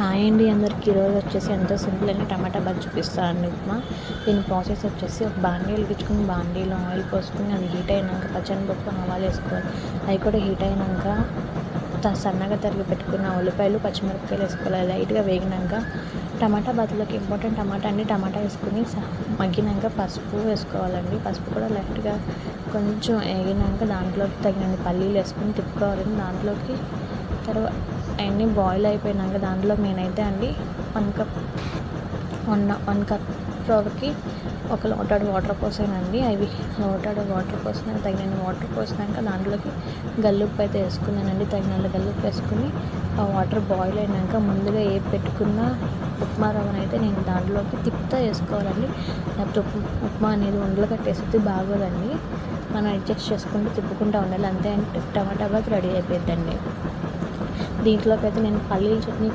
Hi అండి అందరికి. ఈరోజు వచ్చేసి ఎంతో సింపుల్ అయిన టమాటా బాత్ చూపిస్తానండి ఉప్మా. దీని ప్రాసెస్ వచ్చేసి ఒక బాండీ వెలిగించుకుని బాండీలో ఆయిల్ పోసుకుని అది హీట్ అయినాక పచ్చనిపప్పు ఆవాలు వేసుకోవాలి. అవి కూడా హీట్ అయినాక సన్నగా తరిగి పెట్టుకున్న ఉల్లిపాయలు పచ్చిమిరపకాయలు వేసుకోవాలి. లైట్గా వేగినాక టమాటా బాత్లోకి ఇంపార్టెంట్ టమాటా అండి. టమాటా వేసుకుని మగ్గినాక పసుపు వేసుకోవాలండి. పసుపు కూడా లైట్గా కొంచెం వేగినాక దాంట్లోకి తగినన్ని పల్లీలు వేసుకుని తిప్పుకోవాలండి. దాంట్లోకి తర్వాత అవన్నీ బాయిల్ అయిపోయినాక దాంట్లో నేనైతే అండి 1 కప్ ఫ్లవర్కి 1 లోటాడు వాటర్ పోసానండి. అవి లోటాడు వాటర్ పోసినాక తగినన్ని వాటర్ పోసినాక దాంట్లోకి గల్లుప్పు అయితే వేసుకున్నానండి. తగినంత గల్లుప్పు వేసుకుని ఆ వాటర్ బాయిల్ అయినాక ముందుగా పెట్టుకున్న ఉప్మా రవ్వను అయితే నేను దాంట్లోకి తిప్పుతా వేసుకోవాలండి. లేకపోతే ఉప్మా అనేది ఉండలు కట్టేసి బాగోదండి. మనం అడ్జస్ట్ చేసుకుంటూ తిప్పుకుంటూ ఉండాలి. అంతే అంటే టమాటా బాత్ రెడీ అయిపోద్దండి. దీంట్లోకి అయితే నేను పల్లీల చట్నీ